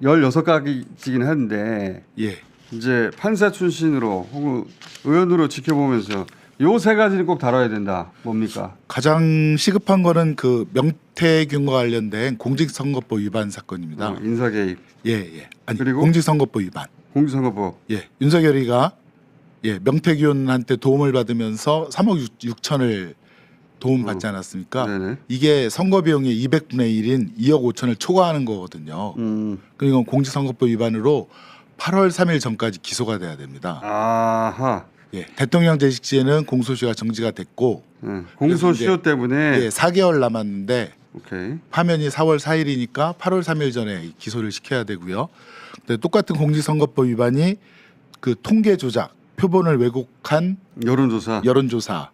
16가지긴 한데 예. 이제 판사 출신으로 혹은 의원으로 지켜보면서 요 세 가지는 꼭 다뤄야 된다. 뭡니까? 가장 시급한 거는 그 명태균과 관련된 공직선거법 위반 사건입니다. 인사 개입, 예, 예. 아니, 그리고? 공직선거법 위반. 공직선거법. 예. 윤석열이가 명태균한테 도움을 받으면서 3억 6천을 도움 받지 않았습니까? 네네. 이게 선거 비용의 200분의 1인 2억 5천을 초과하는 거거든요. 그러니까 공직선거법 위반으로 8월 3일 전까지 기소가 돼야 됩니다. 아하. 예. 대통령 재직 시에는 공소시효가 정지가 됐고 공소시효 이제, 때문에. 4개월 남았는데 오케이. 파면이 4월 4일이니까 8월 3일 전에 기소를 시켜야 되고요. 근데 똑같은 공직선거법 위반이 그 통계 조작, 표본을 왜곡한 여론조사.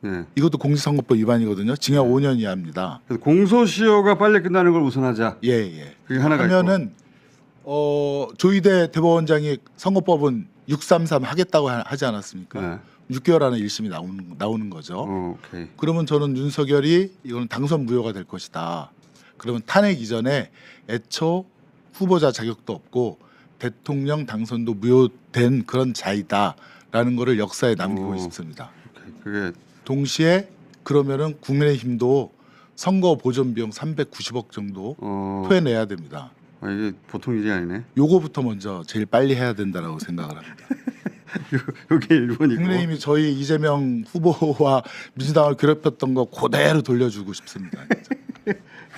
예. 이것도 공직선거법 위반이거든요. 징역 5년 이하입니다. 그래서 공소시효가 빨리 끝나는 걸 우선하자. 예, 예. 그게 하나가 하면은 조희대 대법원장이 선거법은 633 하겠다고 하지 않았습니까? 6개월 안에 1심이 나오는 거죠. 오케이. 그러면 저는 윤석열이 이거는 당선 무효가 될 것이다. 그러면 탄핵 이전에 애초 후보자 자격도 없고 대통령 당선도 무효된 그런 자이다라는 거를 역사에 남기고 싶습니다. 오케이. 그게 동시에 그러면은 국민의힘도 선거 보존 비용 390억 정도 토해내야 됩니다. 이게 보통 일이 아니네. 요거부터 먼저 제일 빨리 해야 된다라고 생각을 합니다. 요게 1번이고. 국민의힘이 저희 이재명 후보와 민주당을 괴롭혔던 거 그대로 돌려주고 싶습니다.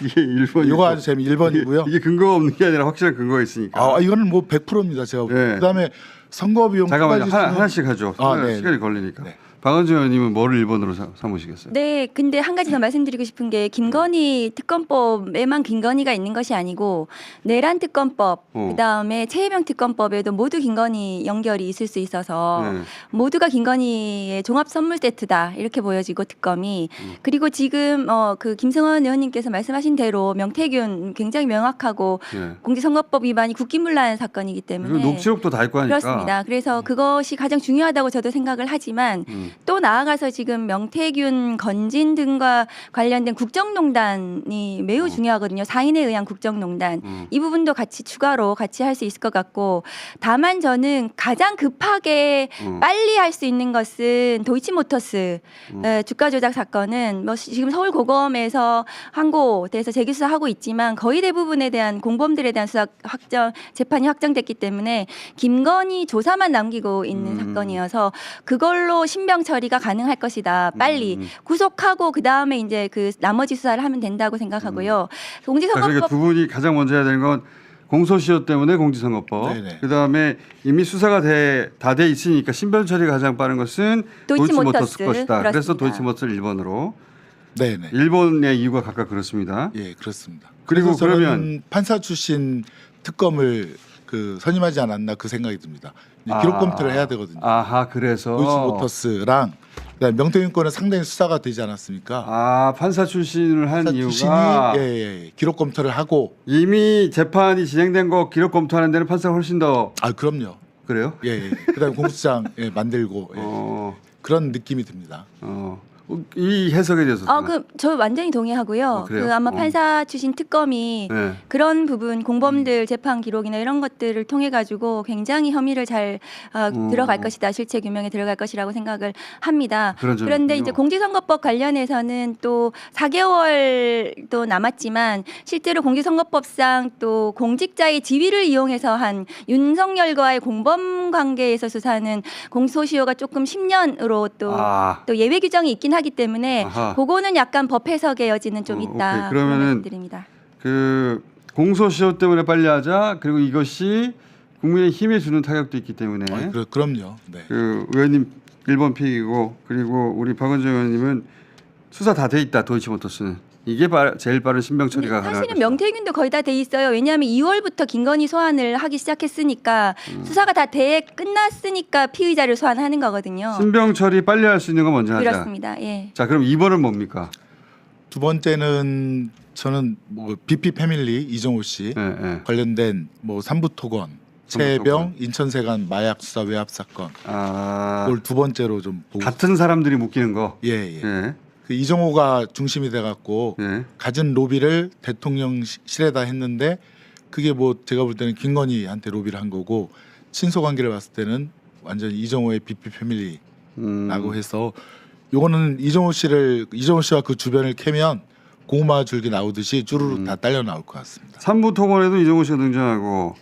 이게 1번이고. 이거 아주 재미 1번이고요. 이게 근거가 없는 게 아니라 확실한 근거가 있으니까. 이거는 뭐 100%입니다. 제가 그다음에 선거 비용 잠깐만요. 하나씩 하죠. 네. 시간이 걸리니까. 네. 박은진 의원님은 뭐를 1번으로 삼으시겠어요? 네, 근데 한 가지 더 말씀드리고 싶은 게 김건희 특검법에만 김건희가 있는 것이 아니고 내란 특검법, 그다음에 최혜병 특검법에도 모두 김건희 연결이 있을 수 있어서 모두가 김건희의 종합 선물 세트다 이렇게 보여지고 특검이 그리고 지금 그 김승원 의원님께서 말씀하신 대로 명태균 굉장히 명확하고 공직선거법 위반이 국기문란 사건이기 때문에 녹취록도 다 있고 하니까. 그렇습니다. 그래서 그것이 가장 중요하다고 저도 생각을 하지만 또 나아가서 지금 명태균 건진 등과 관련된 국정농단이 매우 중요하거든요. 사인에 의한 국정농단 이 부분도 같이 추가로 같이 할 수 있을 것 같고 다만 저는 가장 급하게 빨리 할 수 있는 것은 도이치모터스 주가 조작 사건은 뭐 지금 서울고검에서 항고돼서 재기수사하고 있지만 거의 대부분에 대한 공범들에 대한 수사 재판이 확정됐기 때문에 김건희 조사만 남기고 있는 사건이어서 그걸로 신병 처리가 가능할 것이다. 빨리 구속하고 그 다음에 이제 그 나머지 수사를 하면 된다고 생각하고요. 공직선거법 그러니까 두 분이 가장 먼저 해야 되는 건 공소시효 때문에 공직선거법. 그 다음에 이미 수사가 다 돼 있으니까 신변 처리가 가장 빠른 것은 도이치모터스 것이다. 그렇습니다. 그래서 도이치모터스를 1번으로. 네네. 1번의 이유가 각각 그렇습니다. 예, 그렇습니다. 그리고 그래서 저는 그러면 판사 출신 특검을 선임하지 않았나 그 생각이 듭니다. 기록 검토를 해야 되거든요. 아하, 그래서 도이치모터스랑 그다음에 명태균 건은 상당히 수사가 되지 않았습니까? 판사 출신을 한 판사 이유가 출신이 기록 검토를 하고 이미 재판이 진행된 거 기록 검토하는 데는 판사가 훨씬 더. 그럼요. 그래요? 예. 그다음에 공소장 만들고 그런 느낌이 듭니다. 이 해석에 대해서. 저 완전히 동의하고요. 그래요? 아마 판사 출신 특검이 그런 부분 공범들 재판 기록이나 이런 것들을 통해 가지고 굉장히 혐의를 잘 들어갈 것이다. 실체 규명에 들어갈 것이라고 생각을 합니다. 그런데 이제 공직선거법 관련해서는 또 4개월도 남았지만 실제로 공직선거법상 또 공직자의 지위를 이용해서 한 윤석열과의 공범 관계에서 수사는 공소시효가 조금 10년으로 또 예외 규정이 있긴 하기 때문에 그거는 약간 법 해석의 여지는 좀 있다. 그러면은 드립니다. 그 공소시효 때문에 빨리 하자. 그리고 이것이 국민의 힘에 주는 타격도 있기 때문에. 그럼요. 네. 그 의원님 1번 픽이고 그리고 우리 박은정 의원님은 수사 다 돼 있다. 도이치모터스는. 이게 제일 빠른 신병 처리가 가능할 사실은 것이다. 명태균도 거의 다 돼 있어요. 왜냐하면 2월부터 김건희 소환을 하기 시작했으니까 수사가 다 끝났으니까 피의자를 소환하는 거거든요. 신병 처리 빨리 할 수 있는 건 먼저 하자. 그렇습니다. 예. 자, 그럼 2번은 뭡니까? 두 번째는 저는 BP 패밀리 이정호 씨 관련된 삼부 토건, 최혜병 인천세관 마약 수사 외압 사건. 그걸 두 번째로 좀 보고 같은 사람들이 묶이는 거. 예. 그 이정호가 중심이 돼갖고 가진 로비를 대통령실에다 했는데 그게 뭐 제가 볼 때는 김건희한테 로비를 한 거고 친소 관계를 봤을 때는 완전 이정호의 BP 패밀리라고 해서 요거는 이정호 씨와 그 주변을 캐면 고구마 줄기 나오듯이 쭈루루 다 딸려 나올 것 같습니다. 삼부 토건에도 이정호 씨가 등장하고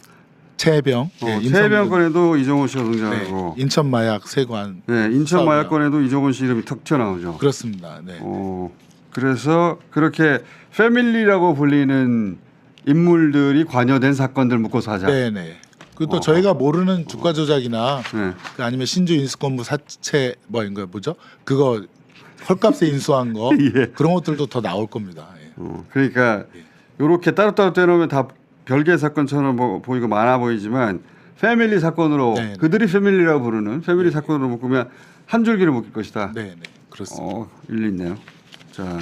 최해병, 최해병 건에도 이정호 씨가 등장하고 인천 마약 세관, 인천 마약 건에도 이정호 씨 이름이 탁 튀어나오죠. 그렇습니다. 네. 그래서 그렇게 패밀리라고 불리는 인물들이 관여된 사건들 묶어서 하자. 네네. 그리고 또 저희가 모르는 주가 조작이나 그 아니면 신주 인수권부 사채 뭐죠? 그거 헐값에 인수한 거 예. 그런 것들도 더 나올 겁니다. 예. 그러니까 이렇게 따로따로 떼놓으면 다 별개의 사건처럼 보이고 많아 보이지만 패밀리 사건으로 네네. 그들이 패밀리라고 부르는 패밀리 사건으로 묶으면 한 줄기를 묶일 것이다. 네네. 그렇습니다. 일리 있네요. 자,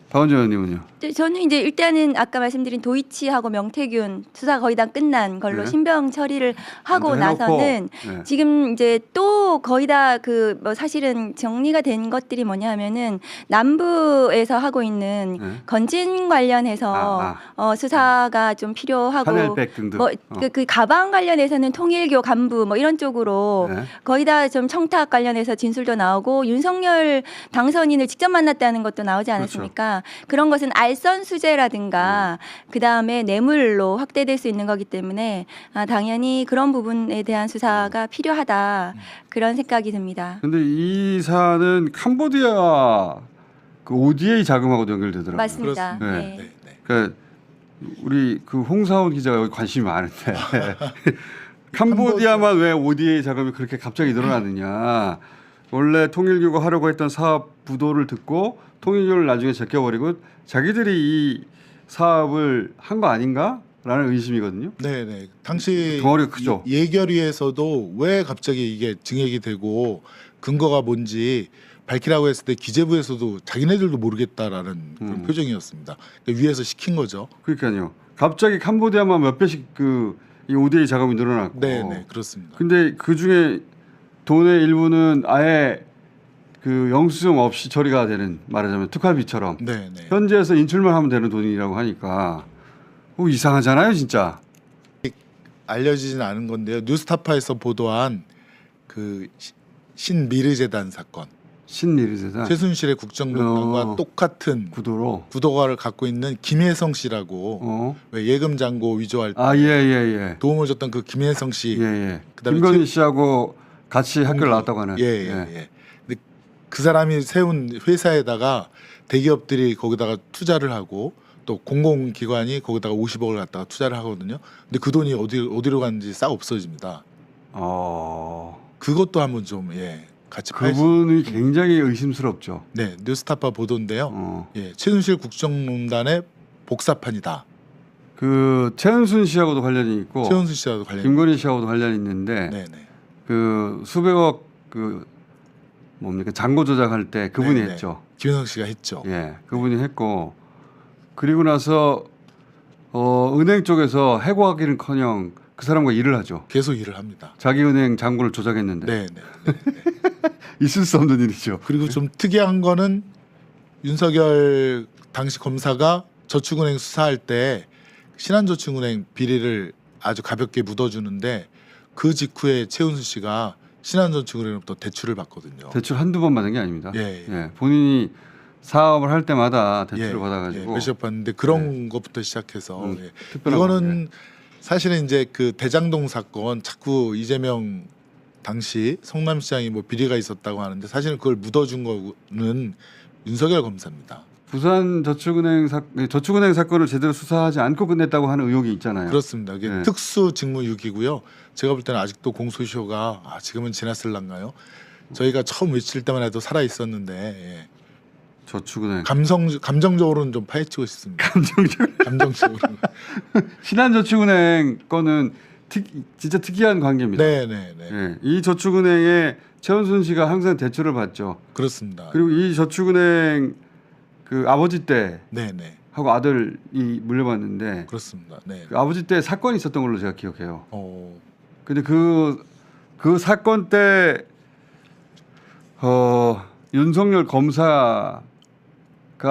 박원진 의원님은요? 네, 저는 이제 일단은 아까 말씀드린 도이치하고 명태균 수사 거의 다 끝난 걸로 네. 신병 처리를 하고 먼저 해놓고, 나서는 네. 지금 이제 또 거의 다 그 뭐 사실은 정리가 된 것들이 뭐냐면은 남부에서 하고 있는 네. 건진 관련해서 수사가 좀 필요하고 하늘백 등등. 뭐 그 가방 관련해서는 통일교 간부 뭐 이런 쪽으로 네. 거의 다 좀 청탁 관련해서 진술도 나오고 윤석열 당선인을 직접 만났다는 것도 나오지 않았습니까? 그런 것은 알선 수재라든가 그 다음에 뇌물로 확대될 수 있는 거기 때문에 당연히 그런 부분에 대한 수사가 필요하다 그런 생각이 듭니다. 근데 이 사안은 캄보디아 그 ODA 자금하고도 연결되더라고요. 맞습니다. 그렇습니다. 네. 네. 네. 그러니까 우리 그 홍사훈 기자가 여기 관심이 많은데 캄보디아만 왜 ODA 자금이 그렇게 갑자기 늘어나느냐. 원래 통일교가 하려고 했던 사업 부도를 듣고 통일교를 나중에 제껴버리고 자기들이 이 사업을 한 거 아닌가라는 의심이거든요. 네네. 당시 덩어리가 크죠. 예결위에서도 왜 갑자기 이게 증액이 되고 근거가 뭔지 밝히라고 했을 때 기재부에서도 자기네들도 모르겠다라는 그런 표정이었습니다. 그러니까 위에서 시킨 거죠. 그러니까요. 갑자기 캄보디아만 몇 배씩 이 ODA 자금이 늘어났고. 네네 그렇습니다. 근데 그 중에 돈의 일부는 아예 그 영수증 없이 처리가 되는 말하자면 특활비처럼 네네. 현지에서 인출만 하면 되는 돈이라고 하니까 이상하잖아요, 진짜. 알려지진 않은 건데요. 뉴스타파에서 보도한 그 신미르재단 사건. 신미르재단 최순실의 국정농단과 똑같은 구도로. 구도가를 갖고 있는 김혜성 씨라고 왜 예금 잔고 위조할 때 예. 도움을 줬던 그 김혜성 씨. 예. 그다음에 김건희 씨하고 같이 학교를 나왔다고 하는. 예. 근데 그 사람이 세운 회사에다가 대기업들이 거기다가 투자를 하고 또 공공기관이 거기다가 50억을 갖다가 투자를 하거든요. 근데 그 돈이 어디로 갔는지 싹 없어집니다. 그것도 한번 좀 같이 그분이 굉장히 의심스럽죠. 네, 뉴스타파 보도인데요. 최순실 국정농단의 복사판이다. 그 최은순 씨하고도 관련이 있고, 최은순 씨하고도 관련이 김건희 씨하고도 관련이 있는데, 네네. 그 수백억 그 뭡니까 잔고 조작할 때 그분이 네네. 했죠. 김혜성 씨가 했죠. 예, 그분이 했고, 그리고 나서 은행 쪽에서 해고하기는커녕 그 사람과 일을 하죠. 계속 일을 합니다. 자기 은행 잔고를 조작했는데. 네네. 있을 수 없는 일이죠. 그리고 좀 특이한 거는 윤석열 당시 검사가 저축은행 수사할 때 신한저축은행 비리를 아주 가볍게 묻어주는데 그 직후에 최은수 씨가 신한저축은행으로부터 대출을 받거든요. 대출 한두 번 받은 게 아닙니다. 예. 본인이 사업을 할 때마다 대출을 받아가지고 몇십 받는데 그런 것부터 시작해서 특별한 이거는 사실은 이제 그 대장동 사건 자꾸 이재명 당시 성남시장이 뭐 비리가 있었다고 하는데 사실은 그걸 묻어준 거는 윤석열 검사입니다. 부산 저축은행 사건을 제대로 수사하지 않고 끝냈다고 하는 의혹이 있잖아요. 그렇습니다. 이게 특수 직무유기고요. 제가 볼 때는 아직도 공소시효가 지금은 지났을란가요? 저희가 처음 외칠 때만 해도 살아 있었는데 저축은행 감정적으로는 좀 파헤치고 싶습니다. 감정적으로. 신한저축은행 거는 진짜 특이한 관계입니다. 네네네. 이 저축은행에 최은순 씨가 항상 대출을 받죠. 그렇습니다. 그리고 이 저축은행 그 아버지 때 네네. 하고 아들이 물려받는데 그렇습니다. 네. 그 아버지 때 사건이 있었던 걸로 제가 기억해요. 어. 근데 그 사건 때 윤석열 검사가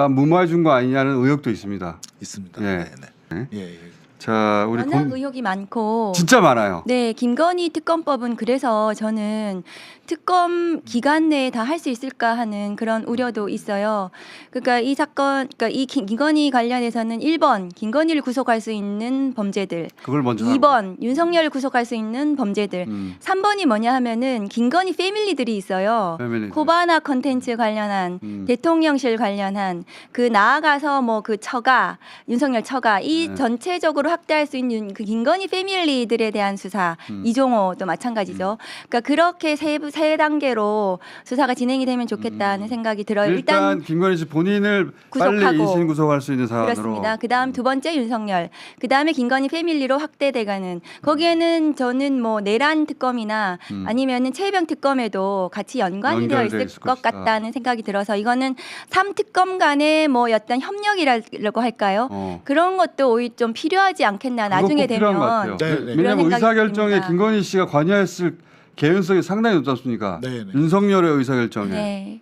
무마해 준 거 아니냐는 의혹도 있습니다. 있습니다. 예. 네네. 예. 자, 우리 워낙 의혹이 많고 진짜 많아요. 네, 김건희 특검법은 그래서 저는 특검 기간 내에 다 할 수 있을까 하는 그런 우려도 있어요. 그러니까 이 사건, 그러니까 이 김건희 관련해서는 1번 김건희를 구속할 수 있는 범죄들, 그걸 먼저 2번 윤석열을 구속할 수 있는 범죄들, 3번이 뭐냐 하면은 김건희 패밀리들이 있어요. 패밀리들. 코바나 컨텐츠 관련한 대통령실 관련한 그 나아가서 뭐 그 처가 윤석열 처가 이 네. 전체적으로 확대할 수 있는 그 김건희 패밀리들에 대한 수사 이종호도 마찬가지죠. 그러니까 그렇게 세 단계로 수사가 진행이 되면 좋겠다는 생각이 들어요. 일단 김건희 씨 본인을 빨리 구속하고. 인신 구속할 수 있는 사안으로. 그렇습니다. 그다음 두 번째 윤석열, 그다음에 김건희 패밀리로 확대돼가는 거기에는 저는 뭐 내란 특검이나 아니면은 최혜병 특검에도 같이 연관이 되어 연결돼 있을 있을 것 것이다. 같다는 생각이 들어서 이거는 3특검 간의 뭐 어떤 협력이라고 할까요? 그런 것도 오히려 좀 필요하지 않겠나 나중에 그거 꼭 필요한 것 되면 같아요. 네, 네. 그런 왜냐하면 생각이 의사결정에 듭니다. 김건희 씨가 관여했을 개연성이 상당히 높지 않습니까? 네, 네. 윤석열의 의사결정에. 네.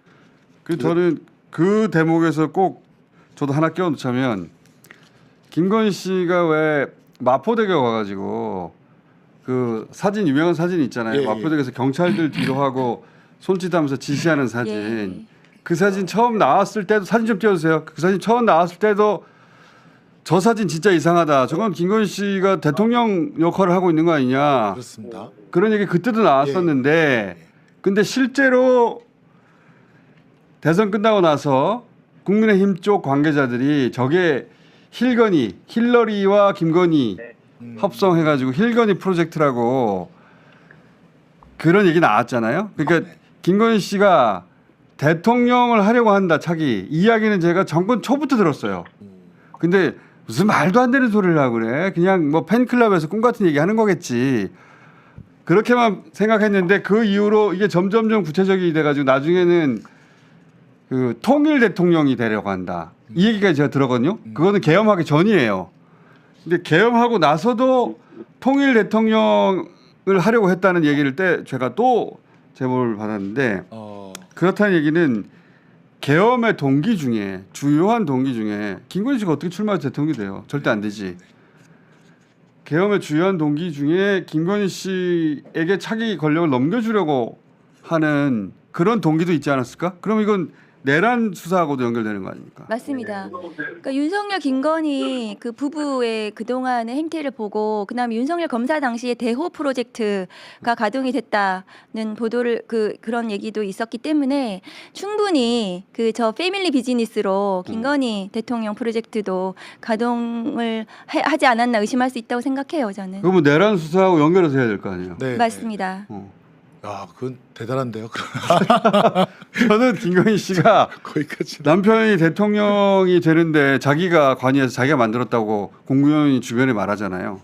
그래서 저는 그 대목에서 꼭 저도 하나 끼워놓자면 김건희 씨가 왜 마포대교 가가지고 그 사진 유명한 사진 있잖아요. 예, 예. 마포대교에서 경찰들 뒤로 하고 손짓하면서 지시하는 사진. 예. 그 사진 처음 나왔을 때도 사진 좀 띄워주세요. 그 사진 처음 나왔을 때도 저 사진 진짜 이상하다. 저건 김건희 씨가 대통령 역할을 하고 있는 거 아니냐. 그렇습니다. 그런 얘기 그때도 나왔었는데 근데 실제로 대선 끝나고 나서 국민의힘 쪽 관계자들이 저게 힐러리와 김건희 합성해가지고 힐건희 프로젝트라고 그런 얘기 나왔잖아요. 그러니까 김건희 씨가 대통령을 하려고 한다 차기 이야기는 제가 정권 초부터 들었어요. 근데 무슨 말도 안 되는 소리를 하고 그래. 그냥 뭐 팬클럽에서 꿈 같은 얘기 하는 거겠지. 그렇게만 생각했는데 그 이후로 이게 점점점 구체적이 돼가지고 나중에는 그 통일 대통령이 되려고 한다. 이 얘기까지 제가 들었거든요. 그거는 계엄하기 전이에요. 근데 계엄하고 나서도 통일 대통령을 하려고 했다는 얘기를 때 제가 또 제보를 받았는데 그렇다는 얘기는 계엄의 동기 중에 주요한 동기 중에 김건희 씨가 어떻게 출마해서 대통령이 돼요? 절대 안 되지. 계엄의 주요한 동기 중에 김건희 씨에게 차기 권력을 넘겨주려고 하는 그런 동기도 있지 않았을까? 그럼 이건 내란 수사하고도 연결되는 거 아닙니까? 맞습니다. 그러니까 윤석열 김건희 그 부부의 그동안의 행태를 보고 그다음에 윤석열 검사 당시에 대호 프로젝트가 가동이 됐다는 보도를 그런 얘기도 있었기 때문에 충분히 그 저 패밀리 비즈니스로 김건희 대통령 프로젝트도 가동을 하지 않았나 의심할 수 있다고 생각해요, 저는. 그러면 내란 수사하고 연결해서 해야 될 거 아니에요? 네. 맞습니다. 야, 그건 대단한데요. 저는 김건희 씨가 거기까지. 남편이 대통령이 되는데 자기가 관여해서 자기가 만들었다고 공무원이 주변에 말하잖아요.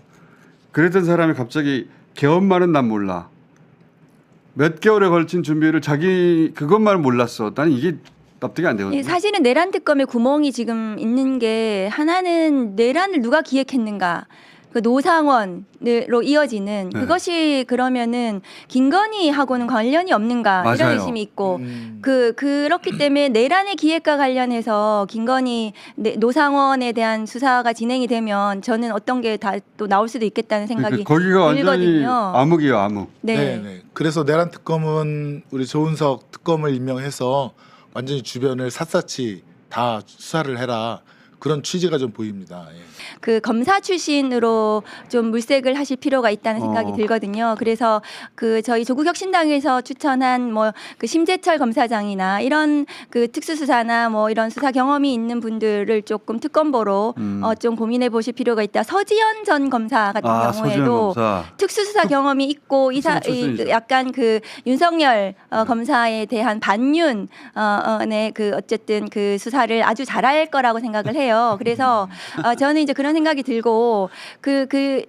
그랬던 사람이 갑자기 계엄만은 난 몰라. 몇 개월에 걸친 준비를 자기 그것만 몰랐어. 나는 이게 납득이 안 되거든요. 사실은 내란 특검에 구멍이 지금 있는 게 하나는 내란을 누가 기획했는가. 그 노상원으로 이어지는 네. 그것이 그러면은 김건희하고는 관련이 없는가 맞아요. 이런 의심이 있고 그렇기 때문에 내란의 기획과 관련해서 김건희 노상원에 대한 수사가 진행이 되면 저는 어떤 게 다 또 나올 수도 있겠다는 생각이 그러니까 거기가 완전히 들거든요. 암흑이에요, 암흑. 네. 네, 네. 그래서 내란 특검은 우리 조은석 특검을 임명해서 완전히 주변을 샅샅이 다 수사를 해라. 그런 취지가 좀 보입니다. 예. 그 검사 출신으로 좀 물색을 하실 필요가 있다는 생각이 들거든요. 그래서 그 저희 조국혁신당에서 추천한 뭐 그 심재철 검사장이나 이런 그 특수수사나 뭐 이런 수사 경험이 있는 분들을 조금 특검보로 좀 고민해 보실 필요가 있다. 서지현 전 검사 같은 서지현 경우에도 검사. 특수수사 경험이 있고 출신이죠. 약간 그 윤석열 검사에 대한 반윤 네, 그 어쨌든 그 수사를 아주 잘할 거라고 생각을 해요. 그래서 저는 이제 그런 생각이 들고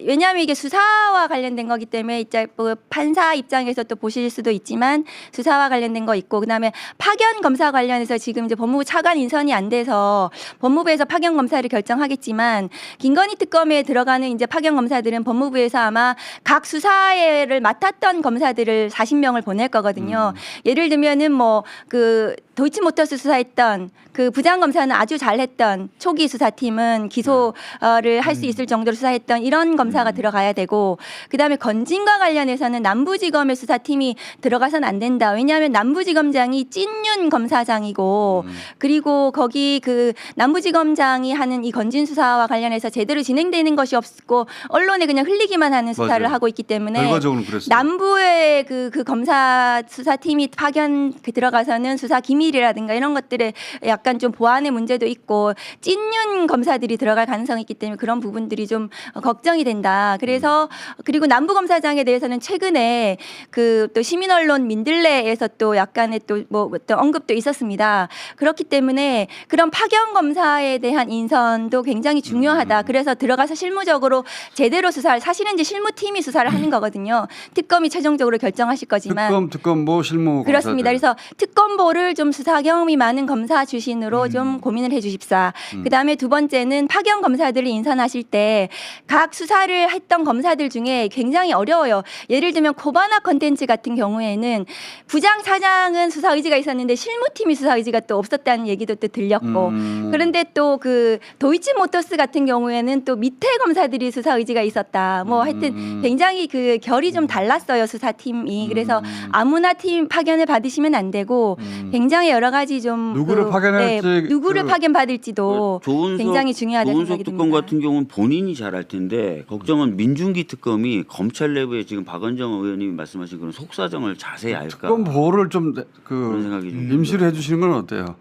왜냐하면 이게 수사와 관련된 거기 때문에 이제 뭐 판사 입장에서 또 보실 수도 있지만 수사와 관련된 거 있고 그다음에 파견 검사 관련해서 지금 이제 법무부 차관 인선이 안 돼서 법무부에서 파견 검사를 결정하겠지만 김건희 특검에 들어가는 이제 파견 검사들은 법무부에서 아마 각 수사를 맡았던 검사들을 40명을 보낼 거거든요. 예를 들면은 뭐 그 도이치모터스 수사했던 그 부장 검사는 아주 잘했던 초기 수사팀은 기소를 할 수 있을 정도로 수사했던 이런 검사가 들어가야 되고, 그다음에 건진과 관련해서는 남부지검의 수사팀이 들어가서는 안 된다. 왜냐하면 남부지검장이 찐윤 검사장이고 그리고 거기 그 남부지검장이 하는 이 건진 수사와 관련해서 제대로 진행되는 것이 없고 언론에 그냥 흘리기만 하는 수사를 맞아요. 하고 있기 때문에 결과적으로 그랬어요. 남부의 그 검사 수사팀이 파견 들어가서는 수사 기밀이라든가 이런 것들에 약간 좀 보안의 문제도 있고 찐윤 검사들이 들어갈 가능성이 있기 때문에 그런 부분들이 좀 걱정이 된다. 그래서 그리고 남부 검사장에 대해서는 최근에 그 또 시민 언론 민들레에서 또 약간의 또 뭐 어떤 언급도 있었습니다. 그렇기 때문에 그런 파견 검사에 대한 인선도 굉장히 중요하다. 그래서 들어가서 실무적으로 제대로 수사를, 사실은 이제 실무팀이 수사를 하는 거거든요. 특검이 최종적으로 결정하실 거지만 특검보 실무 그렇습니다. 검사들. 그래서 특검보를 좀 수사 경험이 많은 검사 출신으로 좀 고민을 해주십사. 그다음에 두 번째는 파견 검사들을 인선하실 때 각 수사를 했던 검사들 중에 굉장히 어려워요. 예를 들면 코바나 컨텐츠 같은 경우에는 부장 사장은 수사 의지가 있었는데 실무팀이 수사 의지가 또 없었다는 얘기도 또 들렸고, 그런데 또 그 도이치모터스 같은 경우에는 또 밑에 검사들이 수사 의지가 있었다. 뭐 하여튼 굉장히 그 결이 좀 달랐어요, 수사팀이. 그래서 아무나 팀 파견을 받으시면 안 되고 굉장히 여러 가지 좀 누구를 파견할지 누구를 그- 파견받을지도 굉장히 중요하다는 조은석 생각이 특검 듭니다. 같은 경우는 본인이 잘할 텐데 걱정은 민중기 특검이 검찰 내부에 지금 박원정 의원님이 말씀하신 그런 속사정을 자세히 알까 특검보를 좀 그런 그 생각이 좀 임시로 해주시는 건 어때요?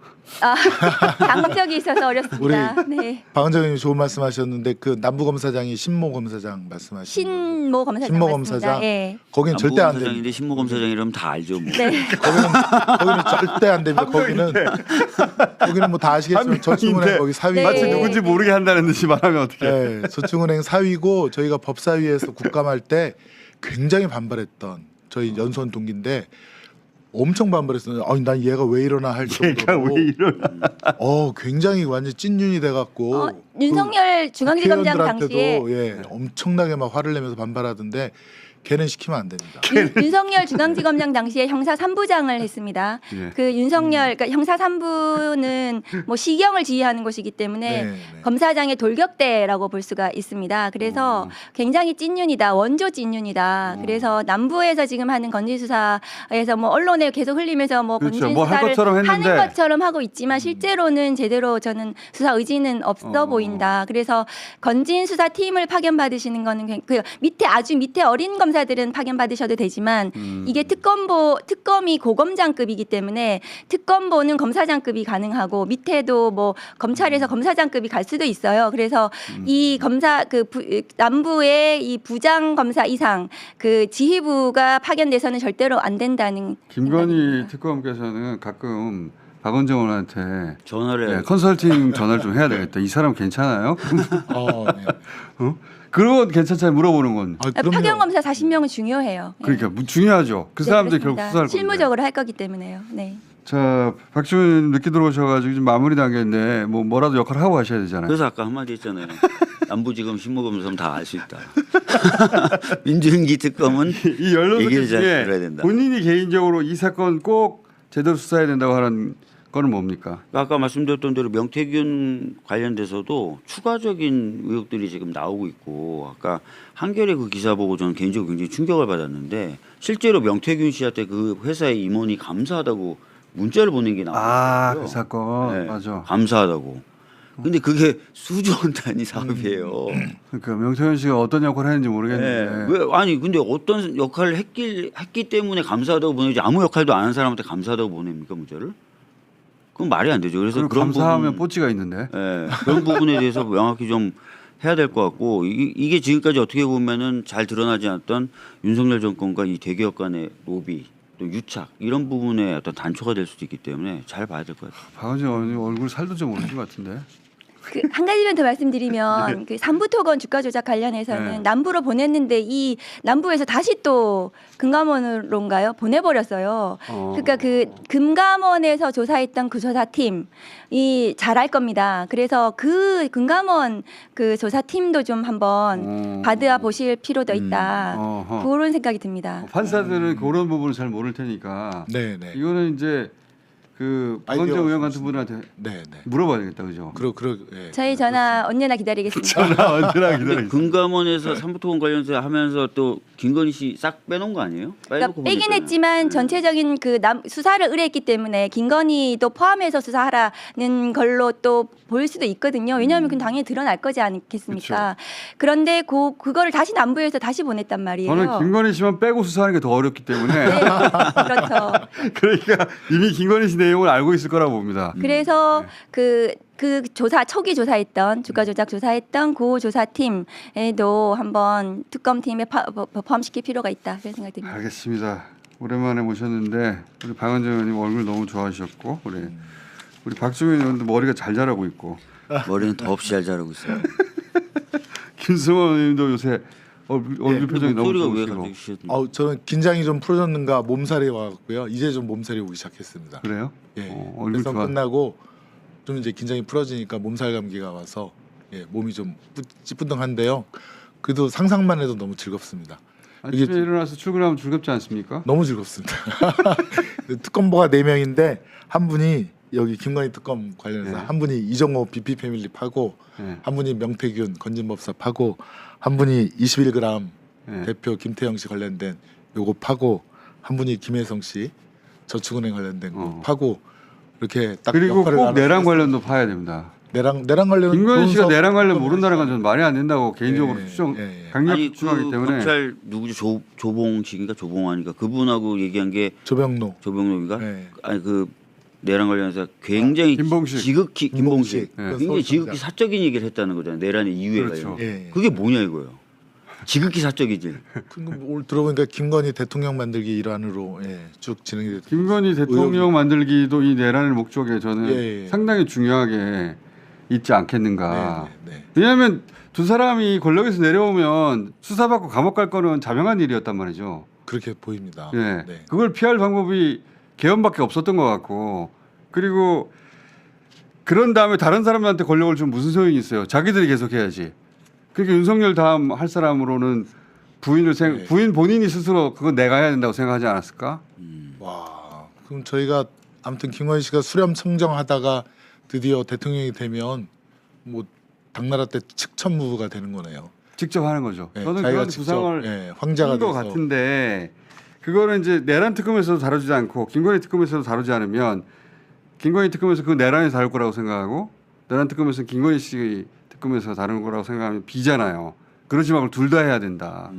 장적이 있어서 어렵습니다. 네. 박원정 의원님 좋은 말씀하셨는데 그 남부검사장이 신모 검사장 말씀하신 거죠? 신모 검사장 신모 맞습니다. 검사장? 예. 거기는 절대 안 됩니다. 검사장인데 신모 검사장이라면 다 알죠. 뭐. 네. 거기는 절대 안 됩니다. 거기는 뭐 다 아시겠지만 저축은행 거기 사위. 네. 마치 누군지 모르게 한다는 듯이 말하면 어떡해. 네, 저축은행 사위고 저희가 법사위에서 국감할 때 굉장히 반발했던 저희 연수원 동기인데 엄청 반발했어요. 아니 난 얘가 왜 이러나 할 얘가 정도로. 왜 이러나. 굉장히 완전 찐윤이 돼갖고 윤석열 중앙지검장 당시에 국회의원들한테도 예, 엄청나게 막 화를 내면서 반발하던데 걔는 시키면 안 됩니다. 윤석열 중앙지검장 당시에 형사 3부장을 했습니다. 예. 그 윤석열 그러니까 형사 3부는 뭐 시경을 지휘하는 곳이기 때문에 네, 네. 검사장의 돌격대라고 볼 수가 있습니다. 그래서 굉장히 찐윤이다, 원조 찐윤이다. 그래서 남부에서 지금 하는 건진 수사에서 뭐 언론에 계속 흘리면서 뭐 그렇죠. 건진 뭐할 수사를 것처럼 했는데. 하는 것처럼 하고 있지만 실제로는 제대로 저는 수사 의지는 없어 보인다. 그래서 건진 수사 팀을 파견 받으시는 거는 그 밑에 아주 밑에 어린 검사들은 파견 받으셔도 되지만 이게 특검이 고검장급이기 때문에 특검보는 검사장급이 가능하고 밑에도 뭐 검찰에서 검사장급이 갈 수도 있어요. 그래서 이 검사 남부의 이 부장 검사 이상 그 지휘부가 파견돼서는 절대로 안 된다는 김건희 생각입니다. 특검께서는 가끔 박원정 의원한테 전화를 네, 컨설팅 전화를 좀 해야 되겠다. 이 사람 괜찮아요? 네. 어? 그런 괜찮지 물어보는 건. 그럼요. 파견 검사 40명은 중요해요. 그러니까 중요하죠. 그 사람들이 결국 그렇습니다. 수사할 건데. 실무적으로 할 거기 때문에요. 네. 자, 박지원 늦게 들어오셔가지고 지금 마무리 단계인데 뭐라도 역할을 하고 가셔야 되잖아요. 그래서 아까 한마디 했잖아요. 남부지검 신모검사면 다 알 수 있다. 민중기 특검은 이 언론들 얘기를 잘 중에 들어야 된다. 본인이 개인적으로 이 사건 꼭 제대로 수사해야 된다고 하는 거는 뭡니까? 아까 말씀드렸던 대로 명태균 관련돼서도 추가적인 의혹들이 지금 나오고 있고 아까 한겨레 그 기사 보고 저는 개인적으로 굉장히 충격을 받았는데 실제로 명태균 씨한테 그 회사의 임원이 감사하다고 문자를 보낸 게 나왔어요. 그 사건 네, 맞아. 감사하다고. 근데 그게 수조 원 단위 사업이에요. 그러니까 명태균 씨가 어떤 역할을 했는지 모르겠는데. 네. 왜 아니 근데 어떤 역할을 했기 때문에 감사하다고 보내지 아무 역할도 안 한 사람한테 감사하다고 보냅니까 문자를? 그건 말이 안 되죠. 그래서 그리고 그런 감사하면 부분, 뽀찌가 있는데. 예, 그런 부분에 대해서 명확히 좀 해야 될 것 같고 이게 지금까지 어떻게 보면은 잘 드러나지 않았던 윤석열 정권과 이 대기업 간의 로비 또 유착 이런 부분에 어떤 단초가 될 수도 있기 때문에 잘 봐야 될 것 같아요. 박원정 의원님 얼굴 살도 좀 오르신 것 같은데. 그 한 가지만 더 말씀드리면 그 삼부토건 주가 조작 관련해서는 네. 남부로 보냈는데 이 남부에서 다시 또 금감원으로인가요? 보내버렸어요. 그러니까 그 금감원에서 조사했던 그 조사팀이 잘할 겁니다. 그래서 그 금감원 그 조사팀도 좀 한번 받아 보실 필요도 있다. 어허. 그런 생각이 듭니다. 판사들은 그런 부분을 잘 모를 테니까 네, 네. 이거는 이제 그 아이디어가 박원정 의원 같은 좋으시네요. 분한테 네, 네. 물어봐야 되겠다, 그죠? 예. 저희 전화 언제나 기다리겠습니다. 전화 언제나 근데 기다려. 금감원에서 삼부토건 관련해서 하면서 또 김건희 씨 싹 빼놓은 거 아니에요? 그러니까 빼놓고 빼긴 보냈잖아요. 했지만 전체적인 그 수사를 의뢰했기 때문에 김건희도 포함해서 수사하라는 걸로 또 보일 수도 있거든요. 왜냐하면 그건 당연히 드러날 거지 않겠습니까? 그런데 그거를 다시 남부에서 다시 보냈단 말이에요. 저는 김건희 씨만 빼고 수사하는 게 더 어렵기 때문에 네, 그렇죠. 그러니까 이미 김건희 씨 내용을 알고 있을 거라고 봅니다. 그래서 그 조사 초기 조사했던 주가 조작 조사했던 고 조사팀에도 한번 특검팀에 포함시킬 필요가 있다 그런 생각이 듭니다. 알겠습니다. 오랜만에 모셨는데 우리 박원정 의원님 얼굴 너무 좋아하셨고 우리 박주민 의원도 머리가 잘 자라고 있고 머리는 더없이 잘 자라고 있어요. 김승원 의원님도 요새 얼굴 표정이 너무 목소리가 왜 좋으시고 갑자기 쉬었는지. 저는 긴장이 좀 풀어졌는가 몸살이 와갖고요. 이제 좀 몸살이 오기 시작했습니다. 그래요? 예. 얼굴 대선 좋아. 끝나고 좀 이제 긴장이 풀어지니까 몸살 감기가 와서 몸이 좀 찌뿌둥한데요. 그래도 상상만 해도 너무 즐겁습니다. 아침에 이게- 일어나서 출근하면 즐겁지 않습니까? 너무 즐겁습니다. 특검보가 4명인데 한 분이 여기 김건희 특검 관련해서 네. 한 분이 이정호 BP 패밀리 파고 네. 한 분이 명태균 건진법사 파고 한 분이 21g 네. 대표 김태형 씨 관련된 요거 파고 한 분이 김혜성 씨 저축은행 관련된 거 파고 이렇게 딱 그리고 역할을 꼭 나눠서 내란 관련도 파야 됩니다. 내랑 관련 김건희 씨가 내란 관련 모른다는 건 저는 말이 안 된다고 개인적으로 강력 아니 추정하기 그 때문에 검찰 누구죠? 조봉 씨인가 조봉환인가 그분하고 얘기한 게 조병로 조병록이가 네. 아니 그 내란 관련해서 굉장히 김봉식. 지극히 김봉식 네. 굉장히 지극히 사적인 얘기를 했다는 거잖아요. 내란의 이유에 그렇죠. 관련. 예. 그게 뭐냐 이거예요. 지극히 사적이지. 오늘 들어보니까 김건희 대통령 만들기 일환으로 쭉 진행이 됐. 김건희 대통령 만들기도 이 내란의 목적에 저는 예. 상당히 중요하게 있지 않겠는가. 네. 왜냐하면 두 사람이 권력에서 내려오면 수사받고 감옥 갈 거는 자명한 일이었단 말이죠. 그렇게 보입니다. 예. 네. 그걸 피할 방법이 개헌밖에 없었던 것 같고, 그리고 그런 다음에 다른 사람한테 권력을 주면 무슨 소용이 있어요. 자기들이 계속해야지. 그러니까 윤석열 다음 할 사람으로는 부인 본인이 스스로 그건 내가 해야 된다고 생각하지 않았을까? 와, 그럼 저희가 아무튼 김건희 씨가 수렴 청정하다가 드디어 대통령이 되면 뭐 당나라 때 측천무부가 되는 거네요. 직접 하는 거죠. 네, 저는 자기가 그런 직접, 구상을 황자가 한 것 돼서 같은데 그거는 이제 내란 특검에서도 다루지 않고 김건희 특검에서도 다루지 않으면 김건희 특검에서 그 내란에서 다룰 거라고 생각하고 내란 특검에서는 김건희 씨 특검에서 다루는 거라고 생각하면 비잖아요. 그러지 말고 둘 다 해야 된다.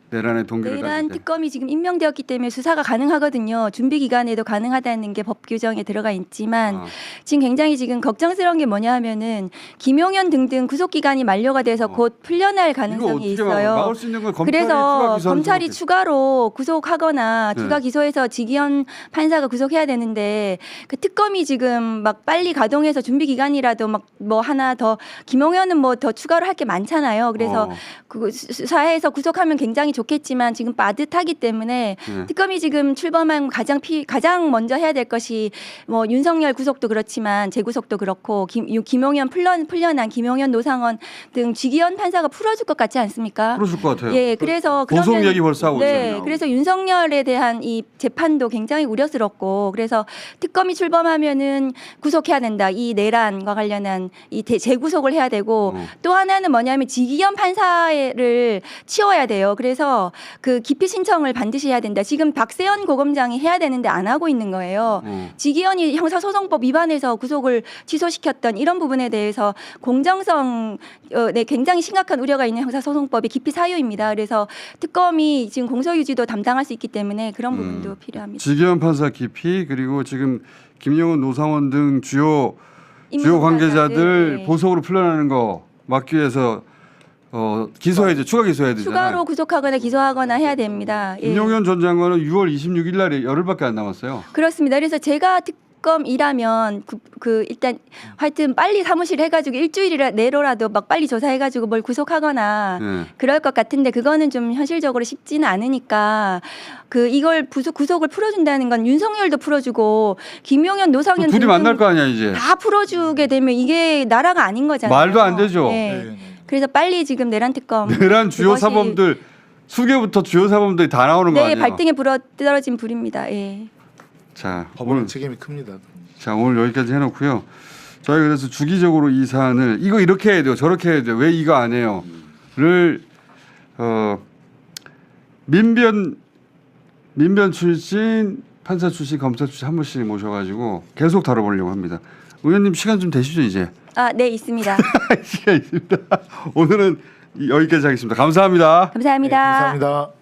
내란의 동기를 내란 가질 때. 특검이 지금 임명되었기 때문에 수사가 가능하거든요. 준비 기간에도 가능하다는 게 법 규정에 들어가 있지만 지금 굉장히 지금 걱정스러운 게 뭐냐 하면은 김용현 등등 구속 기간이 만료가 돼서 곧 풀려날 이거 가능성이 어떻게 있어요. 막을 수 있는 건 검찰이 추가 그래서 기소하는 검찰이 수밖에 추가로 구속하거나 네. 추가 기소해서 지기현 판사가 구속해야 되는데 그 특검이 지금 막 빨리 가동해서 준비 기간이라도 막 뭐 하나 더 김용현은 뭐 더 추가로 할 게 많잖아요. 그래서 그 수사해서 구속하면 굉장히 좋겠지만 지금 빠듯하기 때문에 네. 특검이 지금 출범한 가장 먼저 해야 될 것이 뭐 윤석열 구속도 그렇지만 재구속도 그렇고 김용현 풀려난 김용현 노상원 등 지기현 판사가 풀어줄 것 같지 않습니까? 풀어줄 것 같아요. 예, 그래서 고속 그러면 얘기 벌써 하고 네, 있잖아요. 그래서 윤석열에 대한 이 재판도 굉장히 우려스럽고 그래서 특검이 출범하면은 구속해야 된다. 이 내란과 관련한 이 재구속을 해야 되고 또 하나는 뭐냐면 지기현 판사를 치워야 돼요. 그래서 그 기피 신청을 반드시 해야 된다. 지금 박세현 고검장이 해야 되는데 안 하고 있는 거예요. 지기현이 형사소송법 위반해서 구속을 취소시켰던 이런 부분에 대해서 공정성 굉장히 심각한 우려가 있는 형사소송법이 기피 사유입니다. 그래서 특검이 지금 공소유지도 담당할 수 있기 때문에 그런 부분도 필요합니다. 지기현 판사 기피 그리고 지금 김영훈 노상원 등 주요 임명 관계자들 네. 보석으로 풀려나는 거 막기 위해서 기소해야죠. 추가 기소해야 되잖아요. 추가로 구속하거나 기소하거나 해야 됩니다. 예. 김용현 전 장관은 6월 26일 날에 열흘밖에 안 남았어요. 그렇습니다. 그래서 제가 특검이라면 일단 하여튼 빨리 사무실 해가지고 일주일 내로라도 막 빨리 조사해가지고 뭘 구속하거나 네. 그럴 것 같은데 그거는 좀 현실적으로 쉽지는 않으니까 이걸 구속을 풀어준다는 건 윤석열도 풀어주고 김용현 노상현 둘이 등등 만날 거 아니야 이제. 다 풀어주게 되면 이게 나라가 아닌 거잖아요. 말도 안 되죠. 네. 그래서 빨리 지금 내란 특검 내란 주요 그것이 사범들 수개부터 주요 사범들이 다 나오는 거 네, 아니에요. 발등에 불어 떨어진 불입니다. 예. 자, 법원은 오늘 책임이 큽니다. 자 오늘 여기까지 해놓고요. 저희 그래서 주기적으로 이 사안을 이거 이렇게 해야 돼요, 저렇게 해야 돼요, 왜 이거 안 해요?를 민변 출신, 판사 출신, 검사 출신 한 분씩 모셔가지고 계속 다뤄보려고 합니다. 의원님 시간 좀 되시죠 이제? 아, 네, 있습니다. 시간 있습니다. 오늘은 여기까지 하겠습니다. 감사합니다. 감사합니다. 네, 감사합니다.